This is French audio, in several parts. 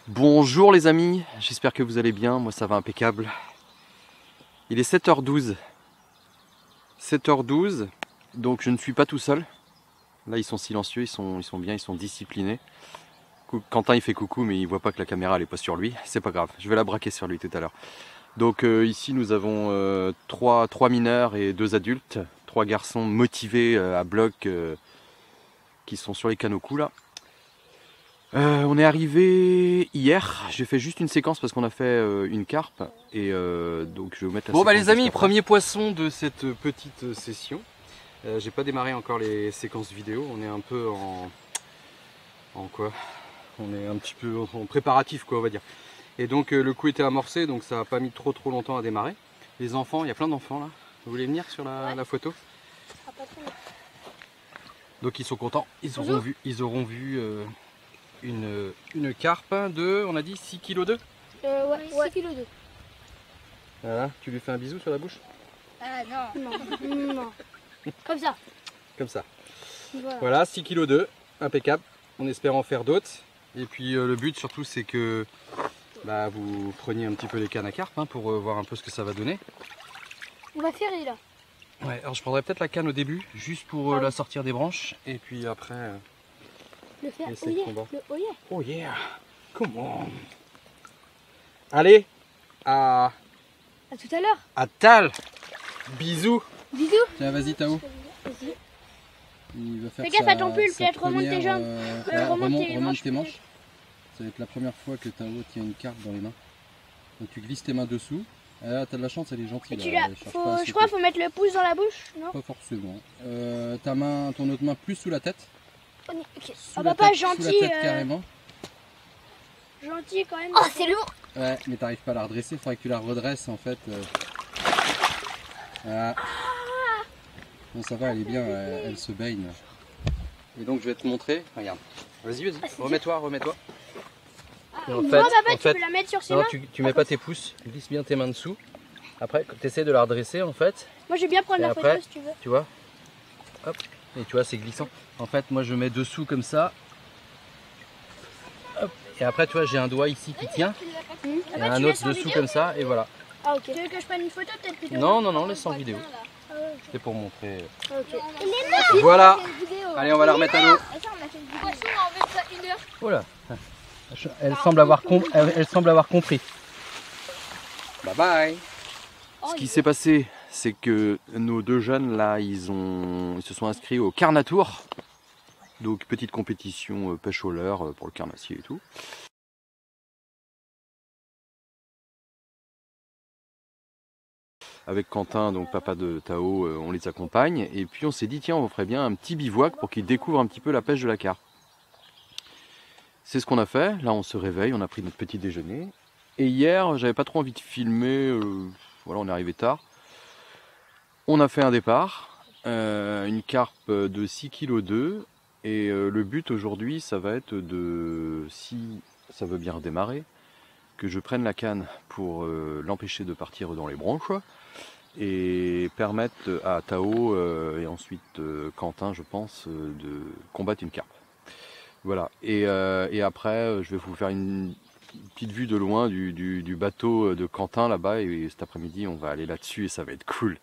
Bonjour les amis, j'espère que vous allez bien, moi ça va impeccable. Il est 7h12. 7h12, donc je ne suis pas tout seul. Là ils sont silencieux, ils sont bien, ils sont disciplinés. Quentin il fait coucou mais il voit pas que la caméra elle est pas sur lui, c'est pas grave, je vais la braquer sur lui tout à l'heure. Donc ici nous avons trois mineurs et 2 adultes, 3 garçons motivés à bloc qui sont sur les canots là. On est arrivé hier, j'ai fait juste une séquence parce qu'on a fait une carpe et donc je vais vous mettre la séquence. Bon bah les amis, premier poisson de cette petite session. J'ai pas démarré encore les séquences vidéo, on est un peu en quoi? On est un petit peu en préparatif quoi on va dire. Et donc le coup était amorcé donc ça n'a pas mis trop longtemps à démarrer. Les enfants, il y a plein d'enfants là, vous voulez venir sur la photo? Donc ils sont contents, ils auront vu une carpe de, on a dit 6 kg 2 ouais, 6 kg 2. Voilà, tu lui fais un bisou sur la bouche? Ah non. Non. Comme ça. Comme ça. Voilà, 6 kg 2, impeccable. On espère en faire d'autres. Et puis le but surtout c'est que vous preniez un petit peu les cannes à carpe pour voir un peu ce que ça va donner. On va faire là. Ouais, alors je prendrais peut-être la canne au début, juste pour la sortir des branches. Et puis après... le faire, oh yeah, come on. Allez, à tout à l'heure. À Tal. Bisous. Bisous. Tiens, vas-y Tao. Vas-y. Il va faire fais gaffe à ton pull, peut-être remonte tes jambes. Remonte tes manches. Ça va être la première fois que Tao tient une carpe dans les mains. Donc tu glisses tes mains dessous. Ah, t'as de la chance, elle est gentille. Je crois qu'il faut mettre le pouce dans la bouche, non? Pas forcément. Ton autre main plus sous la tête. Okay. Ah bah pas gentil. Sous la tête carrément. Gentil quand même. Oh c'est lourd. Ouais, mais t'arrives pas à la redresser, il faudrait que tu la redresses en fait. Voilà. Bon ça va, elle est bien, elle se baigne. Et donc je vais te montrer, regarde. Vas-y, remets-toi. Et en fait, tu peux la mettre sur ses mains. Tu mets pas tes pouces, glisse bien tes mains dessous. Après, tu essaies de la redresser en fait. Moi je vais bien prendre la photo si tu veux. Tu vois, hop, et tu vois c'est glissant. En fait, moi je mets dessous comme ça. Hop. Et après, tu vois, j'ai un doigt ici qui tient. Et un autre dessous comme ça, et voilà. Ah ok. Tu veux que je prenne une photo peut-être? Non, laisse en vidéo. C'est pour montrer. Ok. Voilà. Allez, on va la remettre à l'eau. Oh là. Elle semble avoir compris. Bye bye. Ce qui s'est passé, c'est que nos 2 jeunes là, ils se sont inscrits au Carnatour. Donc petite compétition pêche au leurre pour le carnassier et tout. Avec Quentin, donc papa de Tao, on les accompagne. Et puis on s'est dit, tiens, on ferait bien un petit bivouac pour qu'ils découvrent un petit peu la pêche de la carpe. C'est ce qu'on a fait. Là, on se réveille, on a pris notre petit déjeuner. Et hier, j'avais pas trop envie de filmer. Voilà, on est arrivé tard. On a fait un départ. Une carpe de 6 kg 2. Et le but aujourd'hui, ça va être de, si ça veut bien redémarrer, que je prenne la canne pour l'empêcher de partir dans les branches et permettre à Tao et ensuite Quentin, je pense, de combattre une carpe. Voilà, et après je vais vous faire une petite vue de loin du bateau de Quentin là-bas, et cet après-midi on va aller là-dessus et ça va être cool.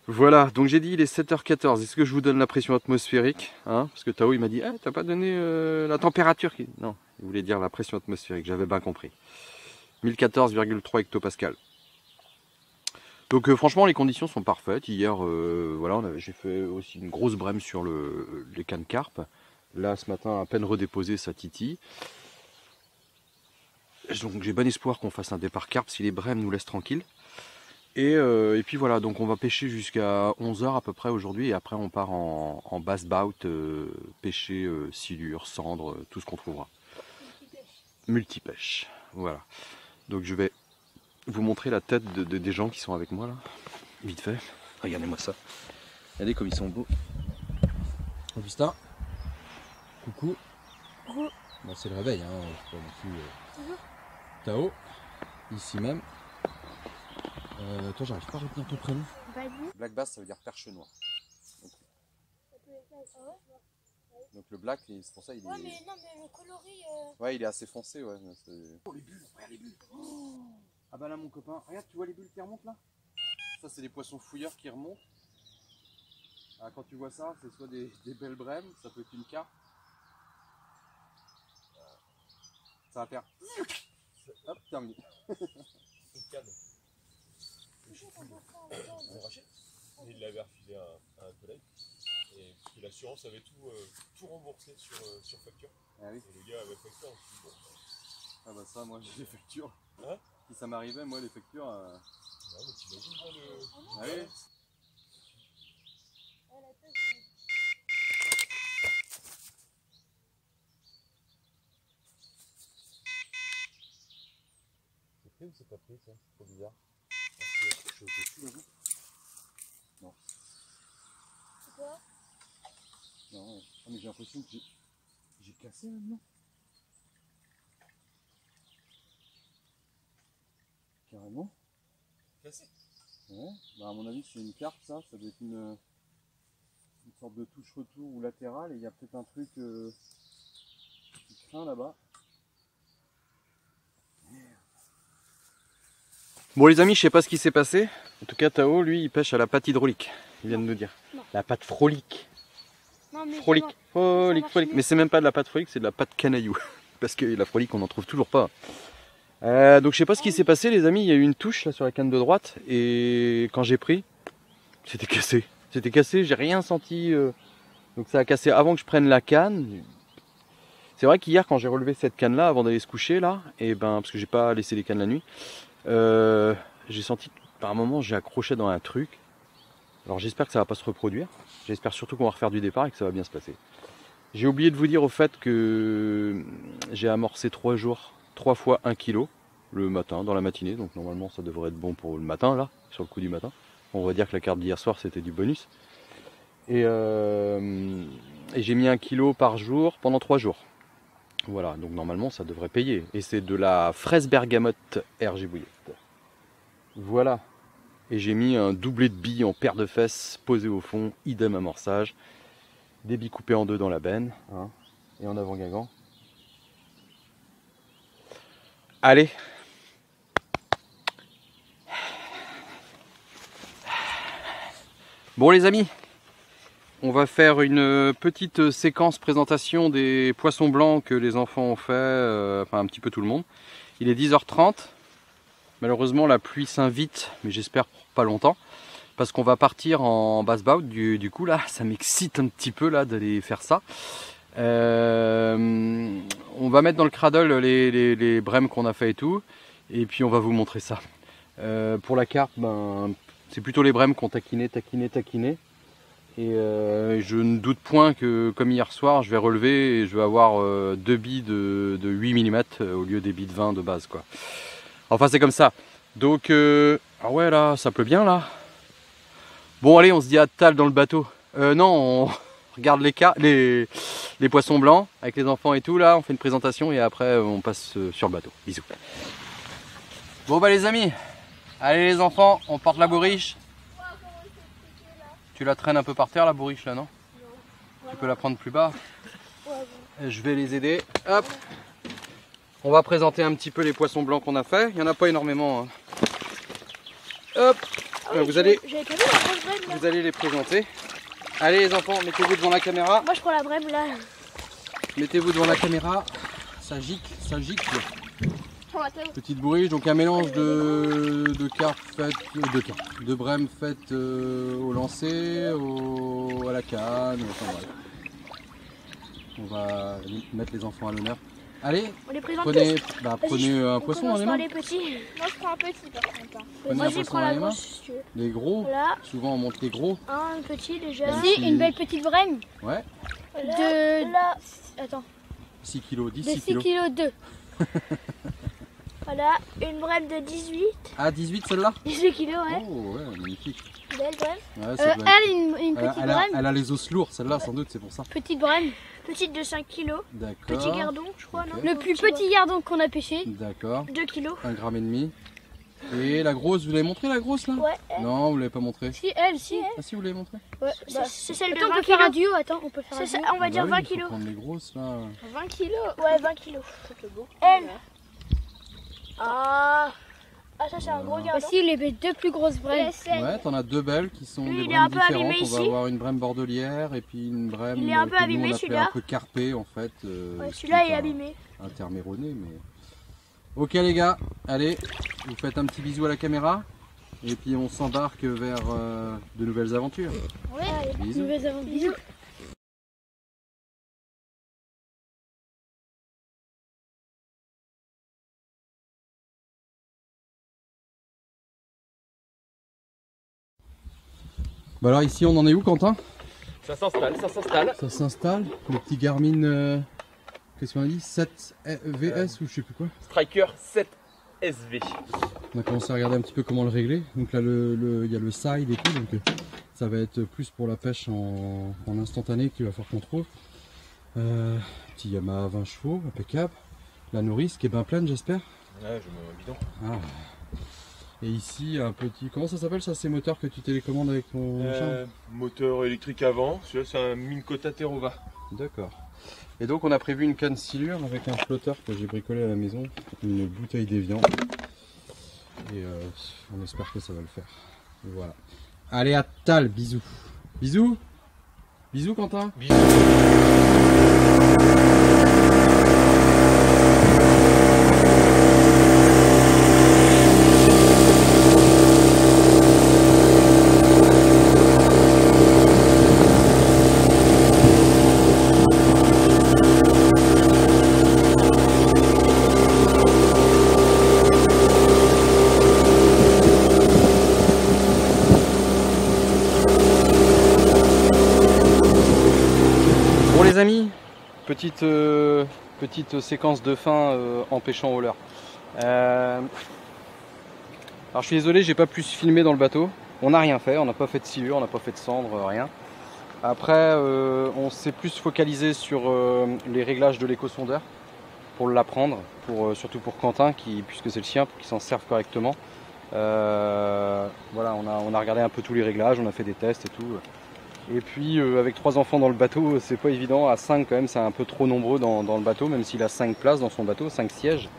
Voilà, donc j'ai dit il est 7h14, est-ce que je vous donne la pression atmosphérique parce que Tao il m'a dit t'as pas donné la température. Non, il voulait dire la pression atmosphérique, j'avais bien compris. 1014,3 hectopascal. Donc franchement les conditions sont parfaites. Hier voilà, j'ai fait aussi une grosse brème sur les cannes carpe. Là ce matin à peine redéposé ça titille. Donc j'ai bon espoir qu'on fasse un départ carpe si les brèmes nous laissent tranquilles. Et puis voilà, donc on va pêcher jusqu'à 11h à peu près aujourd'hui, et après on part en basse bout, pêcher silure, cendre, tout ce qu'on trouvera. Multipêche, voilà. Donc je vais vous montrer la tête des gens qui sont avec moi là, vite fait. Regardez-moi ça. Regardez comme ils sont beaux. Augustin, coucou. Bon, c'est le réveil, c'est pas non plus. Tao, ici même. Toi, j'arrive pas à retenir ton prénom. Black bass, ça veut dire perche noire. Donc le black, c'est pour ça il est... Ouais, mais non, mais le coloris... Ouais, il est assez foncé, ouais. Oh, les bulles, regarde les bulles. Oh. Ah bah là, mon copain, regarde, tu vois les bulles qui remontent là? Ça, c'est des poissons fouilleurs qui remontent. Ah, quand tu vois ça, c'est soit des belles brèmes, ça peut être une carpe. Ça va faire... Hop, terminé. Une canne. Il l'avait refilé à un collègue. Et parce que l'assurance avait tout remboursé sur facture. Ah oui. Et le gars avait facture. Bon, ah bah ça, moi j'ai les factures. Hein? Si ça m'arrivait, moi les factures... Non, mais t'imagines pas le... Ah oui. C'est pris ou c'est pas pris ça? C'est trop bizarre. Non. C'est quoi? Non, mais j'ai l'impression que j'ai cassé maintenant. Carrément. Cassé? Ouais. Bah à mon avis c'est une carte ça doit être une sorte de touche retour ou latérale et il y a peut-être un truc qui craint là-bas. Bon les amis, je sais pas ce qui s'est passé. En tout cas Tao lui il pêche à la patte hydraulique. Il vient de nous dire. Non. La patte frolique. Non, mais frolique. Frolique. Mais c'est même pas de la patte frolique, c'est de la patte canaillou. Parce que la frolique on n'en trouve toujours pas. Donc je sais pas ce qui s'est passé les amis, il y a eu une touche là sur la canne de droite et quand j'ai pris, c'était cassé. C'était cassé, j'ai rien senti. Donc ça a cassé avant que je prenne la canne. C'est vrai qu'hier quand j'ai relevé cette canne là avant d'aller se coucher là, et ben parce que j'ai pas laissé les cannes la nuit, j'ai senti que par un moment j'ai accroché dans un truc. Alors j'espère que ça va pas se reproduire. J'espère surtout qu'on va refaire du départ et que ça va bien se passer. J'ai oublié de vous dire au fait que j'ai amorcé 3 fois 1 kg le matin, dans la matinée. Donc normalement ça devrait être bon pour le matin là, sur le coup du matin. On va dire que la carte d'hier soir c'était du bonus. Et j'ai mis 1 kg par jour pendant 3 jours. Voilà, donc normalement ça devrait payer. Et c'est de la fraise bergamote RG bouillette. Voilà. Et j'ai mis un doublé de billes en paire de fesses posé au fond, idem amorçage. Des billes coupées en deux dans la benne. Hein, et en avant guingant. Allez. Bon les amis, on va faire une petite séquence présentation des poissons blancs que les enfants ont fait, enfin un petit peu tout le monde. Il est 10h30, malheureusement la pluie s'invite, mais j'espère pour pas longtemps, parce qu'on va partir en bass bout, du coup là, ça m'excite un petit peu là d'aller faire ça. On va mettre dans le cradle les brèmes qu'on a fait et tout, et puis on va vous montrer ça. Pour la carpe, ben, c'est plutôt les brèmes qu'on taquiné. Et je ne doute point que, comme hier soir, je vais relever et je vais avoir 2 billes de 8 mm au lieu des billes de 20 de base, quoi. Enfin, c'est comme ça. Donc, ah ouais, là, ça pleut bien, là. Bon, allez, on se dit à tal dans le bateau. Non, on regarde les poissons blancs avec les enfants et tout, là. On fait une présentation et après, on passe sur le bateau. Bisous. Bon, bah, les amis, allez, les enfants, on porte la bourriche. Tu la traînes un peu par terre la bourriche là, non? Non. Tu peux la prendre plus bas. Ouais. Je vais les aider. Hop. On va présenter un petit peu les poissons blancs qu'on a fait. Il n'y en a pas énormément. Hein. Hop. Ah oui, vous allez les présenter. Allez les enfants, mettez-vous devant la caméra. Moi je prends la brème là. Mettez-vous devant la caméra. Ça gicle. Petite bourriche, donc un mélange de carpes faites, de brèmes faites au lancer, à la canne, enfin bref. On va mettre les enfants à l'honneur. Allez, prenez un poisson dans les mains. Les petits. Moi je prends un petit par contre. Prenez un poisson dans les mains. Les gros, voilà. Souvent on monte les gros. Un petit déjà. Ici, une belle petite brème. Ouais. Attends. 6 kg, 10, 6 kg 2. Voilà, une brème de 18. Ah, 18 celle-là? 18 kg, ouais. Oh, ouais, magnifique. Belle brème. Ouais, elle, une petite brème. Elle a les os lourds, celle-là, sans doute, c'est pour ça. Petite brème. Petite de 5 kg. D'accord. Petit gardon, je crois, okay. Non? Le plus petit gardon qu'on a pêché. D'accord. 2 kg. 1,5 g. Et la grosse, vous l'avez montré la grosse là? Ouais. Non, vous l'avez pas montré. Si, elle, si. Ah si, vous l'avez montré? Ouais. C'est celle de 20 on peut kilos. faire un duo, attends, on peut faire un duo. On va dire 20 Il faut kilos. prendre les grosses là. 20 kilos. Ouais, 20 kilos. Elle. Ah, ça c'est un gros gardon. Voici les deux plus grosses brèmes. Ouais, t'en as deux belles qui sont Lui, des il est un brèmes peu abîmé différentes. On va ici. avoir une brème bordelière et puis une brème Il est un peu que nous, abîmé, on appelle celui-là. un peu carpé en fait. Ouais, ce celui-là qui est un- abîmé. Un terme erroné, mais... Ok les gars, allez, vous faites un petit bisou à la caméra. Et puis on s'embarque vers de nouvelles aventures. Ouais. Bisous. Nouvelles aventures. Bah alors ici on en est où Quentin? Ça s'installe, ça s'installe. Ça s'installe, le petit Garmin, qu'est-ce qu'on a dit, 7 VS ou je sais plus quoi. Striker 7 SV. On a commencé à regarder un petit peu comment le régler. Donc là il y a le side et tout, donc ça va être plus pour la pêche en instantané qu'il va falloir qu'on trouve. Petit Yamaha 20 chevaux, impeccable. La nourrice qui est bien pleine j'espère. Ouais, je me bidon. Ah. Et ici un petit, comment ça s'appelle ça, ces moteurs que tu télécommandes avec ton machin? Moteur électrique avant, celui-là c'est un Minkota Terova. D'accord. Et donc on a prévu une canne silure avec un flotteur que j'ai bricolé à la maison, une bouteille d'évian. Et on espère que ça va le faire. Et voilà. Allez à tal, bisous. Bisous. Bisous Quentin. Bisous. Bon les amis, petite séquence de fin en pêchant au leurre. Alors je suis désolé, j'ai pas pu se filmer dans le bateau. On n'a rien fait, on n'a pas fait de silure, on n'a pas fait de cendre, rien. Après on s'est plus focalisé sur les réglages de l'éco-sondeur pour l'apprendre, surtout pour Quentin, puisque c'est le sien, pour qu'il s'en serve correctement. Voilà, on a regardé un peu tous les réglages, on a fait des tests et tout. Et puis avec 3 enfants dans le bateau, c'est pas évident. À 5 quand même, c'est un peu trop nombreux dans le bateau, même s'il a 5 places dans son bateau, 5 sièges.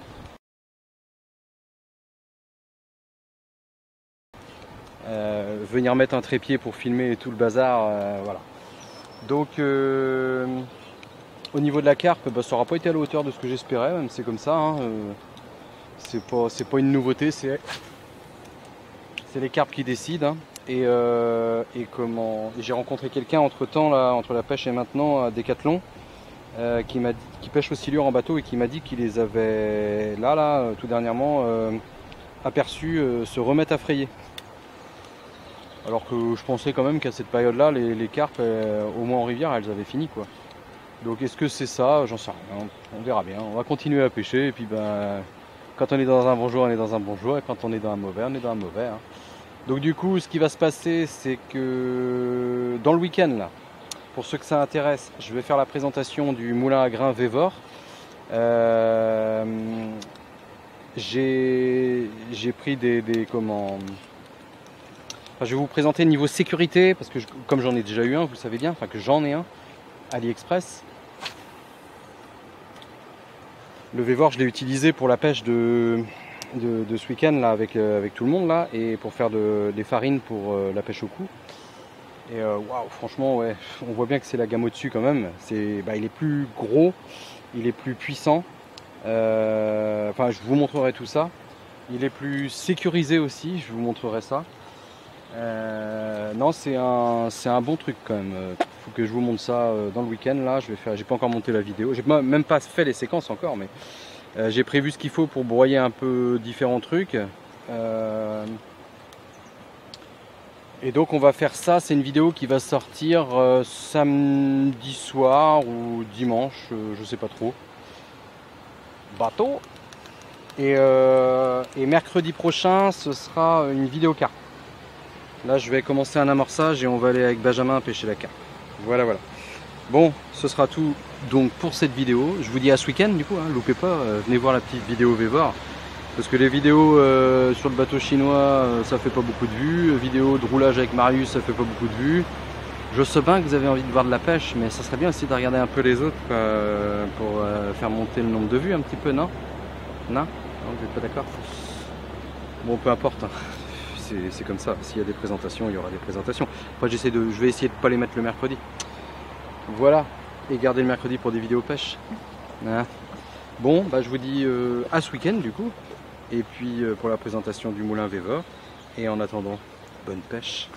Venir mettre un trépied pour filmer et tout le bazar, voilà. Donc au niveau de la carpe, bah, ça n'aura pas été à la hauteur de ce que j'espérais, même c'est comme ça. Hein, c'est pas une nouveauté, c'est les carpes qui décident. Hein. Et j'ai rencontré quelqu'un entre temps là, entre la pêche et maintenant à Decathlon, qui pêche au silure en bateau et qui m'a dit qu'il les avait là tout dernièrement aperçus se remettre à frayer. Alors que je pensais quand même qu'à cette période-là, les carpes, au moins en rivière, elles avaient fini quoi. Donc est-ce que c'est ça? J'en sais rien. On verra bien. On va continuer à pêcher et puis ben, quand on est dans un bon jour, on est dans un bon jour et quand on est dans un mauvais, on est dans un mauvais. Hein. Donc du coup, ce qui va se passer, c'est que dans le week-end, là, pour ceux que ça intéresse, je vais faire la présentation du moulin à grains Vévor. J'ai pris comment... Enfin, je vais vous présenter niveau sécurité, parce que comme j'en ai déjà eu un, vous le savez bien, enfin que j'en ai un, AliExpress. Le Vévor, je l'ai utilisé pour la pêche de ce week-end là avec tout le monde là et pour faire des farines pour la pêche au cou. Et waouh, franchement ouais, on voit bien que c'est la gamme au-dessus quand même. Il est plus gros, il est plus puissant. Enfin, je vous montrerai tout ça. Il est plus sécurisé aussi, je vous montrerai ça. Non, c'est un bon truc quand même. Faut que je vous montre ça dans le week-end là. J'ai pas encore monté la vidéo. J'ai même pas fait les séquences encore, mais j'ai prévu ce qu'il faut pour broyer un peu différents trucs. Et donc on va faire ça. C'est une vidéo qui va sortir samedi soir ou dimanche, je sais pas trop. Bateau. Et mercredi prochain, ce sera une vidéo carpe. Là, je vais commencer un amorçage et on va aller avec Benjamin pêcher la carpe. Voilà. Bon, ce sera tout donc pour cette vidéo. Je vous dis à ce week-end du coup, hein, loupez pas, venez voir la petite vidéo Vévor. Parce que les vidéos sur le bateau chinois, ça fait pas beaucoup de vues. Vidéos de roulage avec Marius, ça fait pas beaucoup de vues. Je sais bien que vous avez envie de voir de la pêche, mais ça serait bien aussi de regarder un peu les autres pour faire monter le nombre de vues un petit peu, non? Non? Non, vous n'êtes pas d'accord? Bon, peu importe, hein. C'est comme ça. S'il y a des présentations, il y aura des présentations. Après, je vais essayer de ne pas les mettre le mercredi. Voilà. Et garder le mercredi pour des vidéos pêche. Hein. Bon, bah, je vous dis à ce week-end du coup. Et puis pour la présentation du moulin Vévor. Et en attendant, bonne pêche.